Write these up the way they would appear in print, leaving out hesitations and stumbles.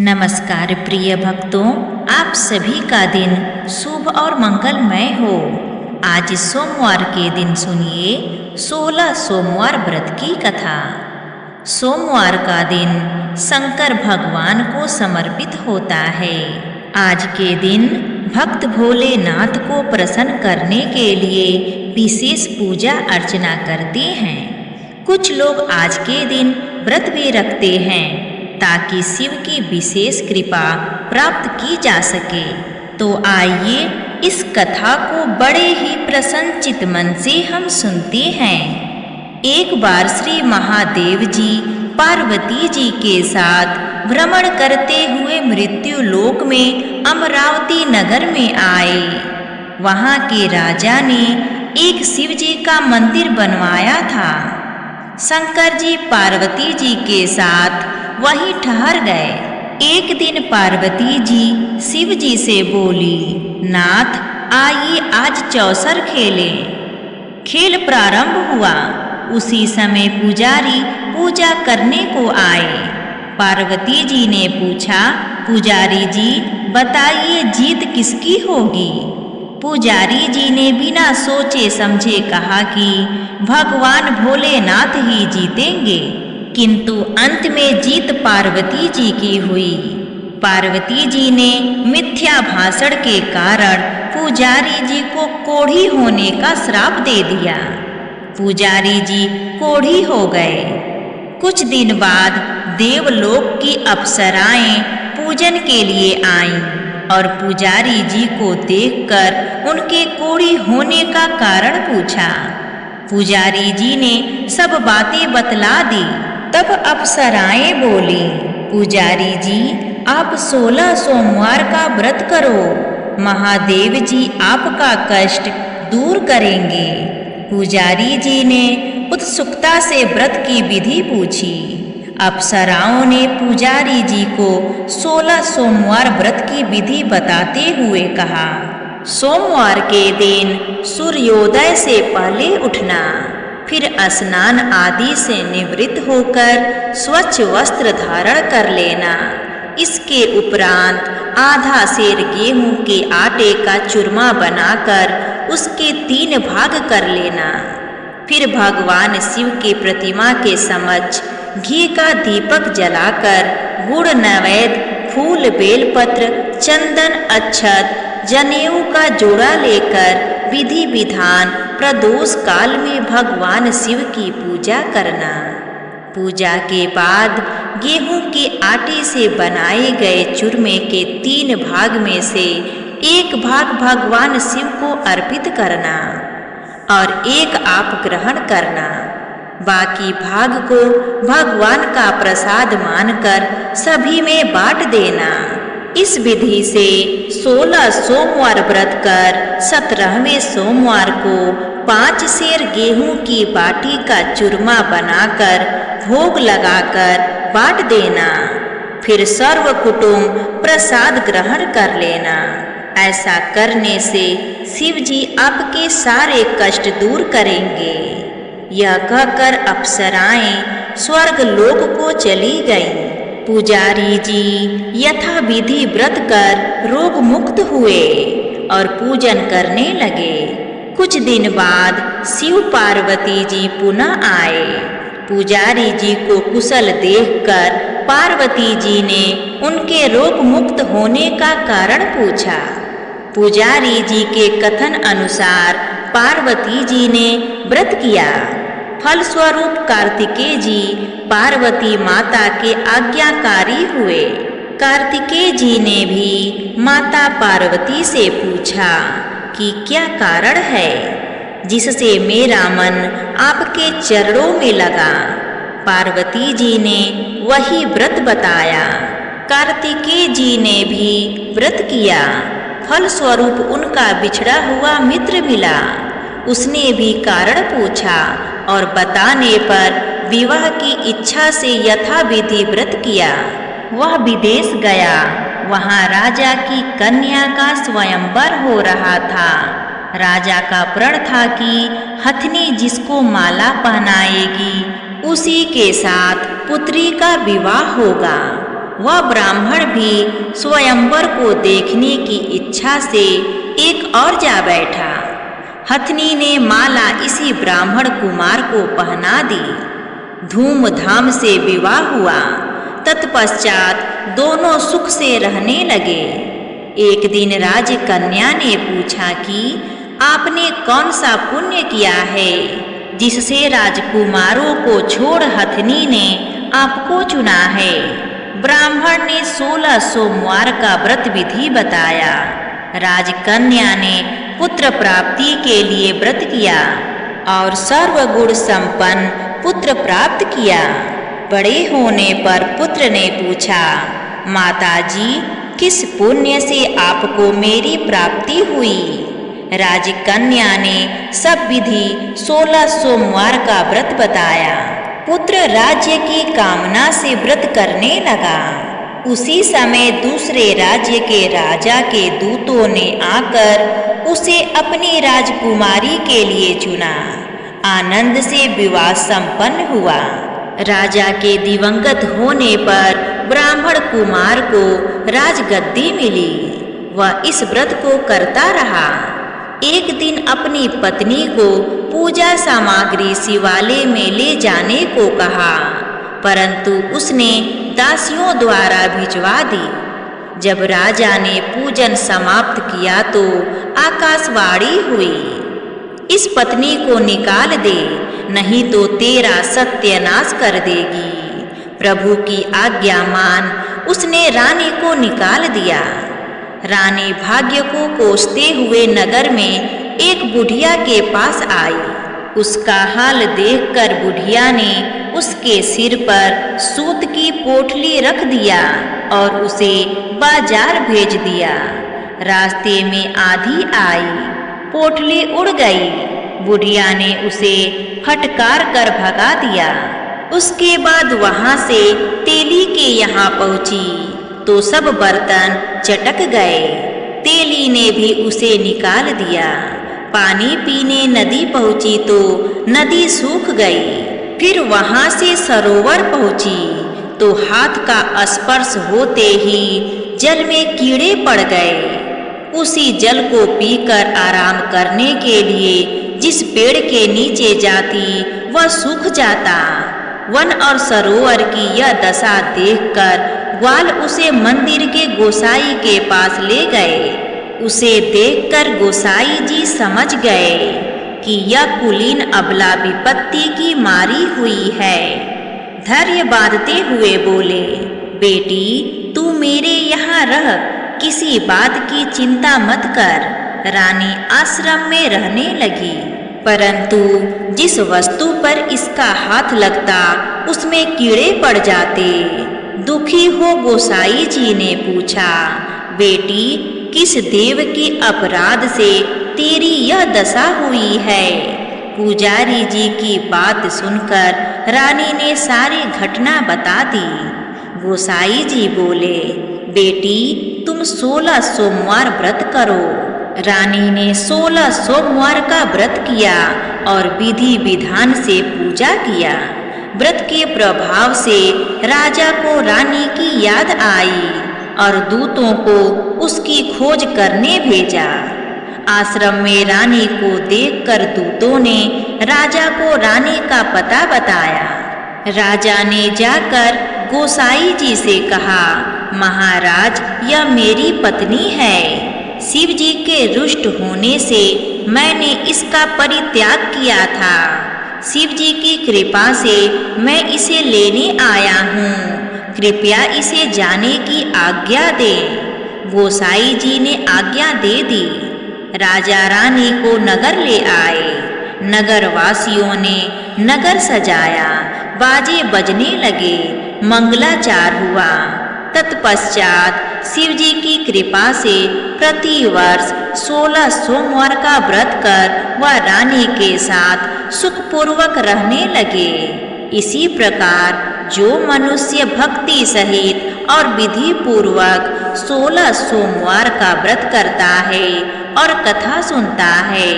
नमस्कार प्रिय भक्तों, आप सभी का दिन शुभ और मंगलमय हो। आज सोमवार के दिन सुनिए 16 सोमवार व्रत की कथा। सोमवार का दिन शंकर भगवान को समर्पित होता है। आज के दिन भक्त भोलेनाथ को प्रसन्न करने के लिए विशेष पूजा अर्चना करते हैं। कुछ लोग आज के दिन व्रत भी रखते हैं ताकि शिव की विशेष कृपा प्राप्त की जा सके। तो आइए इस कथा को बड़े ही प्रसन्नचित मन से हम सुनते हैं। एक बार श्री महादेव जी पार्वती जी के साथ भ्रमण करते हुए मृत्यु लोक में अमरावती नगर में आए। वहाँ के राजा ने एक शिव जी का मंदिर बनवाया था। शंकर जी पार्वती जी के साथ वहीं ठहर गए। एक दिन पार्वती जी शिव जी से बोली, नाथ आइए आज चौसर खेलें। खेल प्रारंभ हुआ। उसी समय पुजारी पूजा करने को आए। पार्वती जी ने पूछा, पुजारी जी बताइए जीत किसकी होगी? पुजारी जी ने बिना सोचे समझे कहा कि भगवान भोलेनाथ ही जीतेंगे। किंतु अंत में जीत पार्वती जी की हुई। पार्वती जी ने मिथ्या भाषण के कारण पुजारी जी को कोढ़ी होने का श्राप दे दिया। पुजारी जी कोढ़ी हो गए। कुछ दिन बाद देवलोक की अप्सराएं पूजन के लिए आईं और पुजारी जी को देखकर उनके कोढ़ी होने का कारण पूछा। पुजारी जी ने सब बातें बतला दी। तब अप्सराएं बोली, पुजारी जी आप 16 सोमवार का व्रत करो, महादेव जी आपका कष्ट दूर करेंगे। पुजारी जी ने उत्सुकता से व्रत की विधि पूछी। अप्सराओं ने पुजारी जी को 16 सोमवार व्रत की विधि बताते हुए कहा, सोमवार के दिन सूर्योदय से पहले उठना, फिर स्नान आदि से निवृत्त होकर स्वच्छ वस्त्र धारण कर लेना। इसके उपरांत आधा सेर गेहूं के आटे का चूरमा बनाकर उसके 3 भाग कर लेना। फिर भगवान शिव की प्रतिमा के समक्ष घी का दीपक जलाकर गुड़ नैवेद्य फूल बेलपत्र चंदन अक्षत जनेऊ का जोड़ा लेकर विधि विधान प्रदोष काल में भगवान शिव की पूजा करना। पूजा के बाद गेहूं के आटे से बनाए गए चूरमे के 3 भाग में से 1 भाग भगवान शिव को अर्पित करना और 1 आप ग्रहण करना। बाकी भाग को भगवान का प्रसाद मानकर सभी में बांट देना। इस विधि से 16 सोमवार व्रत कर 17वें सोमवार को 5 सेर गेहूं की बाटी का चूरमा बनाकर भोग लगाकर बांट देना। फिर सर्व कुटुंब प्रसाद ग्रहण कर लेना। ऐसा करने से शिव जी आपके सारे कष्ट दूर करेंगे। यह कहकर अप्सराएं स्वर्ग लोक को चली गईं। पुजारी जी यथा विधि व्रत कर रोग मुक्त हुए और पूजन करने लगे। कुछ दिन बाद शिव पार्वती जी पुनः आए। पुजारी जी को कुशल देखकर पार्वती जी ने उनके रोग मुक्त होने का कारण पूछा। पुजारी जी के कथन अनुसार पार्वती जी ने व्रत किया। फलस्वरूप कार्तिकेय जी पार्वती माता के आज्ञाकारी हुए। कार्तिकेय जी ने भी माता पार्वती से पूछा कि क्या कारण है जिससे मेरा मन आपके चरणों में लगा। पार्वती जी ने वही व्रत बताया। कार्तिकेय जी ने भी व्रत किया। फलस्वरूप उनका बिछड़ा हुआ मित्र मिला। उसने भी कारण पूछा और बताने पर विवाह की इच्छा से यथाविधि व्रत किया। वह विदेश गया। वहाँ राजा की कन्या का स्वयंवर हो रहा था। राजा का प्रण था कि हथनी जिसको माला पहनाएगी उसी के साथ पुत्री का विवाह होगा। वह ब्राह्मण भी स्वयंवर को देखने की इच्छा से एक और जा बैठा। हथनी ने माला इसी ब्राह्मण कुमार को पहना दी। धूमधाम से विवाह हुआ। तत्पश्चात दोनों सुख से रहने लगे। एक दिन राजकन्या ने पूछा कि आपने कौन सा पुण्य किया है जिससे राजकुमारों को छोड़ हथनी ने आपको चुना है। ब्राह्मण ने 16 सोमवार का व्रत विधि बताया। राजकन्या ने पुत्र प्राप्ति के लिए व्रत किया और सर्वगुण संपन्न पुत्र प्राप्त किया। बड़े होने पर पुत्र ने पूछा, माताजी, किस पुण्य से आपको मेरी प्राप्ति हुई? राजकन्या ने सब विधि 16 सोमवार का व्रत बताया। पुत्र राज्य की कामना से व्रत करने लगा। उसी समय दूसरे राज्य के राजा के दूतों ने आकर उसे अपनी राजकुमारी के लिए चुना। आनंद से विवाह संपन्न हुआ। राजा के दिवंगत होने पर ब्राह्मण कुमार को राजगद्दी मिली। वह इस व्रत को करता रहा। एक दिन अपनी पत्नी को पूजा सामग्री शिवालय में ले जाने को कहा, परंतु उसने दासियों द्वारा भिजवा दी। जब राजा ने पूजन समाप्त किया तो आकाशवाणी हुई, इस पत्नी को निकाल दे, नहीं तो तेरा सत्यानाश कर देगी। प्रभु की आज्ञा मान उसने रानी को निकाल दिया। रानी भाग्य को कोसते हुए नगर में एक बुढ़िया के पास आई। उसका हाल देखकर बुढ़िया ने उसके सिर पर सूत की पोटली रख दिया और उसे बाजार भेज दिया। रास्ते में आंधी आई, पोटली उड़ गई। बुढ़िया ने उसे फटकार कर भगा दिया। उसके बाद वहां से तेली के यहाँ पहुंची तो सब बर्तन चटक गए। तेली ने भी उसे निकाल दिया। पानी पीने नदी पहुंची तो नदी सूख गई। फिर वहां से सरोवर पहुंची तो हाथ का स्पर्श होते ही जल में कीड़े पड़ गए। उसी जल को पीकर आराम करने के लिए जिस पेड़ के नीचे जाती वह सूख जाता। वन और सरोवर की यह दशा देखकर ग्वाल उसे मंदिर के गोसाई के पास ले गए। उसे देखकर गोसाई जी समझ गए कि यह कुलीन अबला विपत्ति की मारी हुई है। धैर्य बांधते हुए बोले, बेटी तू मेरे यहाँ रह, किसी बात की चिंता मत कर। रानी आश्रम में रहने लगी, परंतु जिस वस्तु पर इसका हाथ लगता उसमें कीड़े पड़ जाते। दुखी हो गोसाई जी ने पूछा, बेटी किस देव के अपराध से तेरी यह दशा हुई है? पुजारी जी की बात सुनकर रानी ने सारी घटना बता दी। गोसाई जी बोले, बेटी तुम 16 सोमवार व्रत करो। रानी ने 16 सोमवार का व्रत किया और विधि विधान से पूजा किया। व्रत के प्रभाव से राजा को रानी की याद आई और दूतों को उसकी खोज करने भेजा। आश्रम में रानी को देखकर दूतों ने राजा को रानी का पता बताया। राजा ने जाकर गोसाई जी से कहा, महाराज यह मेरी पत्नी है। शिव जी के रुष्ट होने से मैंने इसका परित्याग किया था। शिव जी की कृपा से मैं इसे लेने आया हूँ। कृपया इसे जाने की आज्ञा दे। गोसाई जी ने आज्ञा दे दी। राजा रानी को नगर ले आए। नगर वासियों ने नगर सजाया, बाजे बजने लगे, मंगलाचार हुआ। तत्पश्चात शिव जी की कृपा से प्रतिवर्ष 16 सोमवार का व्रत कर वह रानी के साथ सुखपूर्वक रहने लगे। इसी प्रकार जो मनुष्य भक्ति सहित और विधि पूर्वक 16 सोमवार का व्रत करता है और कथा सुनता है,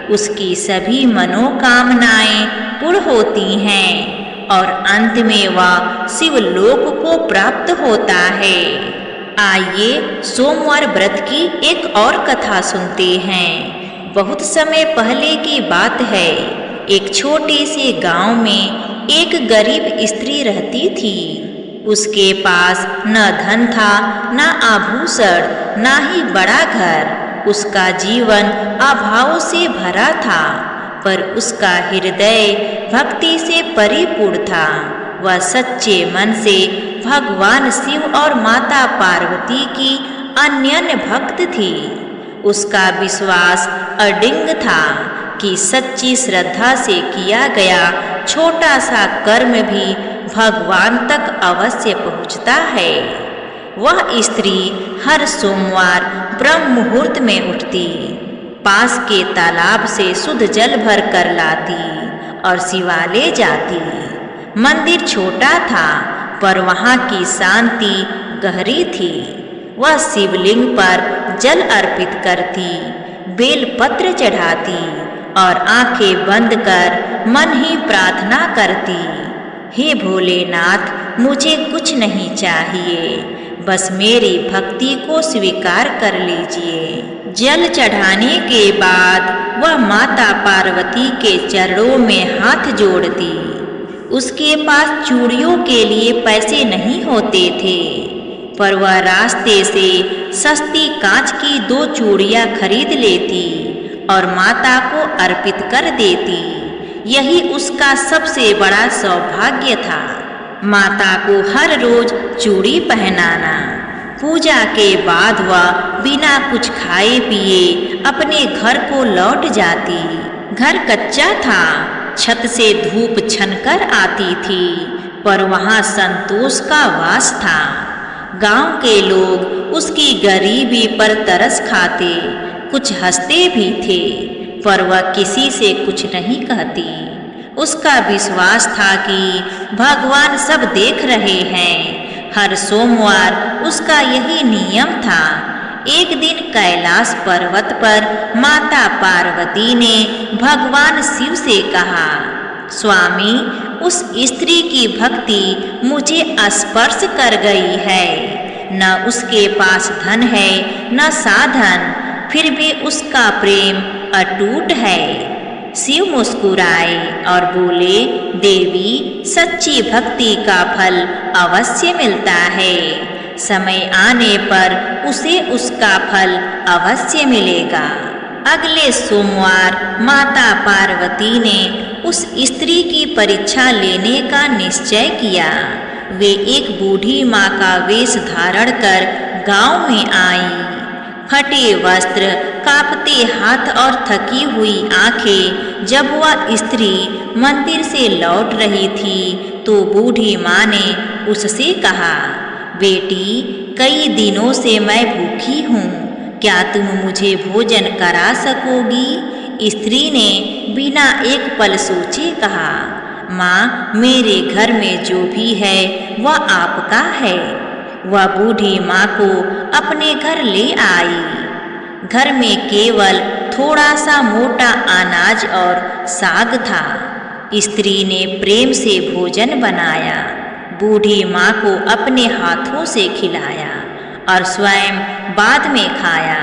उसकी सभी मनोकामनाएं पूर्ण होती हैं और अंत में वह शिवलोक को प्राप्त होता है। आइए सोमवार व्रत की एक और कथा सुनते हैं। बहुत समय पहले की बात है। एक छोटे से गांव में एक गरीब स्त्री रहती थी। उसके पास न धन था, न आभूषण, न ही बड़ा घर। उसका जीवन अभाव से भरा था, पर उसका हृदय भक्ति से परिपूर्ण था। वह सच्चे मन से भगवान शिव और माता पार्वती की अनन्य भक्त थी। उसका विश्वास अडिंग था कि सच्ची श्रद्धा से किया गया छोटा सा कर्म भी भगवान तक अवश्य पहुँचता है। वह स्त्री हर सोमवार ब्रह्म मुहूर्त में उठती, पास के तालाब से शुद्ध जल भर कर लाती और शिवालय जाती। मंदिर छोटा था, पर वहाँ की शांति गहरी थी। वह शिवलिंग पर जल अर्पित करती, बेलपत्र चढ़ाती और आंखें बंद कर मन ही प्रार्थना करती, हे भोलेनाथ, मुझे कुछ नहीं चाहिए, बस मेरी भक्ति को स्वीकार कर लीजिए। जल चढ़ाने के बाद वह माता पार्वती के चरणों में हाथ जोड़ती। उसके पास चूड़ियों के लिए पैसे नहीं होते थे, पर वह रास्ते से सस्ती कांच की 2 चूड़ियाँ खरीद लेती और माता को अर्पित कर देती। यही उसका सबसे बड़ा सौभाग्य था, माता को हर रोज चूड़ी पहनाना। पूजा के बाद वह बिना कुछ खाए पिए अपने घर को लौट जाती। घर कच्चा था, छत से धूप छनकर आती थी, पर वहाँ संतोष का वास था। गांव के लोग उसकी गरीबी पर तरस खाते, कुछ हंसते भी थे, पर वह किसी से कुछ नहीं कहती। उसका विश्वास था कि भगवान सब देख रहे हैं। हर सोमवार उसका यही नियम था। एक दिन कैलाश पर्वत पर माता पार्वती ने भगवान शिव से कहा, स्वामी, उस स्त्री की भक्ति मुझे स्पर्श कर गई है। न उसके पास धन है, न साधन, फिर भी उसका प्रेम अटूट है। शिव मुस्कुराए और बोले, देवी, सच्ची भक्ति का फल अवश्य मिलता है। समय आने पर उसे उसका फल अवश्य मिलेगा। अगले सोमवार माता पार्वती ने उस स्त्री की परीक्षा लेने का निश्चय किया। वे एक बूढ़ी माँ का वेश धारण कर गांव में आई। फटे वस्त्र, कांपते हाथ और थकी हुई आंखें। जब वह स्त्री मंदिर से लौट रही थी तो बूढ़ी माँ ने उससे कहा, बेटी, कई दिनों से मैं भूखी हूँ, क्या तुम मुझे भोजन करा सकोगी? स्त्री ने बिना एक पल सोचे कहा, माँ, मेरे घर में जो भी है वह आपका है। वह बूढ़ी माँ को अपने घर ले आई। घर में केवल थोड़ा सा मोटा अनाज और साग था। स्त्री ने प्रेम से भोजन बनाया, बूढ़ी माँ को अपने हाथों से खिलाया और स्वयं बाद में खाया।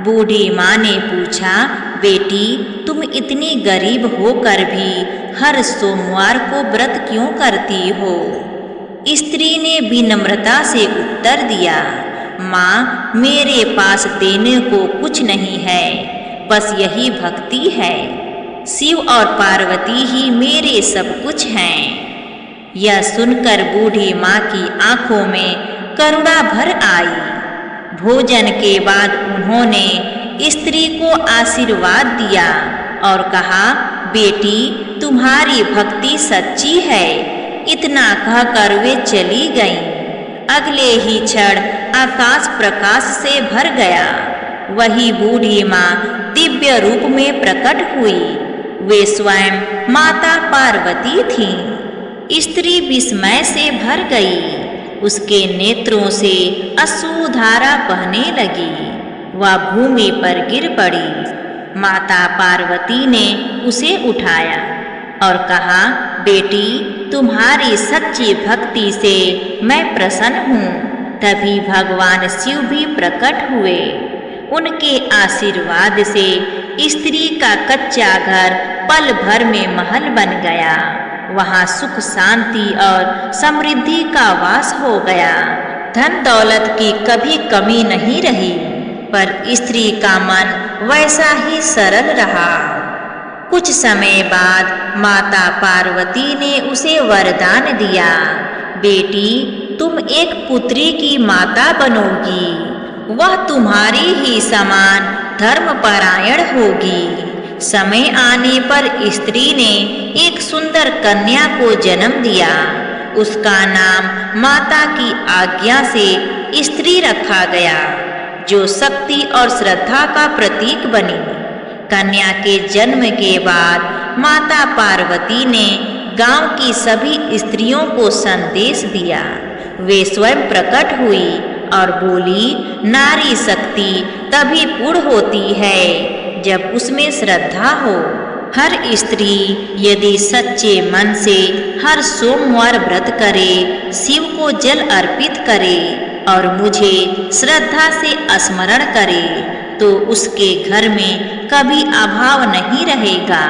बूढ़ी माँ ने पूछा, बेटी, तुम इतनी गरीब होकर भी हर सोमवार को व्रत क्यों करती हो? स्त्री ने विनम्रता से उत्तर दिया, माँ, मेरे पास देने को कुछ नहीं है, बस यही भक्ति है। शिव और पार्वती ही मेरे सब कुछ हैं। यह सुनकर बूढ़ी माँ की आंखों में करुणा भर आई। भोजन के बाद उन्होंने स्त्री को आशीर्वाद दिया और कहा, बेटी, तुम्हारी भक्ति सच्ची है। इतना कहकर वे चली गईं। अगले ही क्षण आकाश प्रकाश से भर गया। वही बूढ़ी माँ दिव्य रूप में प्रकट हुई। वे स्वयं माता पार्वती थीं। स्त्री विस्मय से भर गई। उसके नेत्रों से अश्रुधारा बहने लगी। वह भूमि पर गिर पड़ी। माता पार्वती ने उसे उठाया, और कहा, बेटी, तुम्हारी सच्ची भक्ति से मैं प्रसन्न हूँ। तभी भगवान शिव भी प्रकट हुए। उनके आशीर्वाद से स्त्री का कच्चा घर पल भर में महल बन गया। वहाँ सुख शांति और समृद्धि का वास हो गया। धन दौलत की कभी कमी नहीं रही, पर स्त्री का मन वैसा ही सरल रहा। कुछ समय बाद माता पार्वती ने उसे वरदान दिया, बेटी, तुम एक पुत्री की माता बनोगी। वह तुम्हारी ही समान धर्मपरायण होगी। समय आने पर स्त्री ने एक सुंदर कन्या को जन्म दिया। उसका नाम माता की आज्ञा से स्त्री रखा गया, जो शक्ति और श्रद्धा का प्रतीक बनी। कन्या के जन्म के बाद माता पार्वती ने गांव की सभी स्त्रियों को संदेश दिया। वे स्वयं प्रकट हुई और बोली, नारी शक्ति तभी पूर्ण होती है जब उसमें श्रद्धा हो। हर स्त्री यदि सच्चे मन से हर सोमवार व्रत करे, शिव को जल अर्पित करे और मुझे श्रद्धा से स्मरण करे, तो उसके घर में कभी अभाव नहीं रहेगा।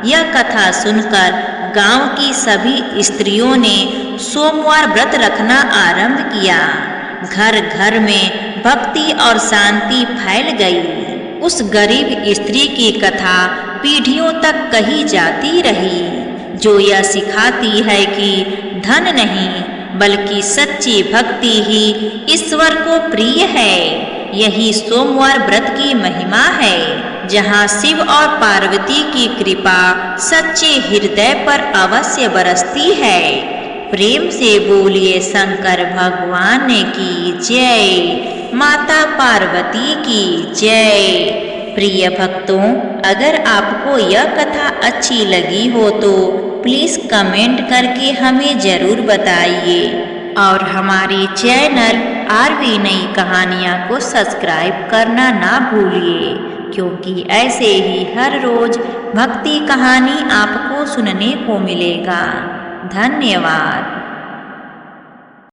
यह कथा सुनकर गांव की सभी स्त्रियों ने सोमवार व्रत रखना आरंभ किया। घर घर में भक्ति और शांति फैल गई। उस गरीब स्त्री की कथा पीढ़ियों तक कही जाती रही, जो यह सिखाती है कि धन नहीं बल्कि सच्ची भक्ति ही ईश्वर को प्रिय है। यही सोमवार व्रत की महिमा है, जहाँ शिव और पार्वती की कृपा सच्चे हृदय पर अवश्य बरसती है। प्रेम से बोलिए शंकर भगवान की जय, माता पार्वती की जय। प्रिय भक्तों, अगर आपको यह कथा अच्छी लगी हो तो प्लीज़ कमेंट करके हमें ज़रूर बताइए और हमारे चैनल आरवी नई कहानियाँ को सब्सक्राइब करना ना भूलिए, क्योंकि ऐसे ही हर रोज़ भक्ति कहानी आपको सुनने को मिलेगा। धन्यवाद।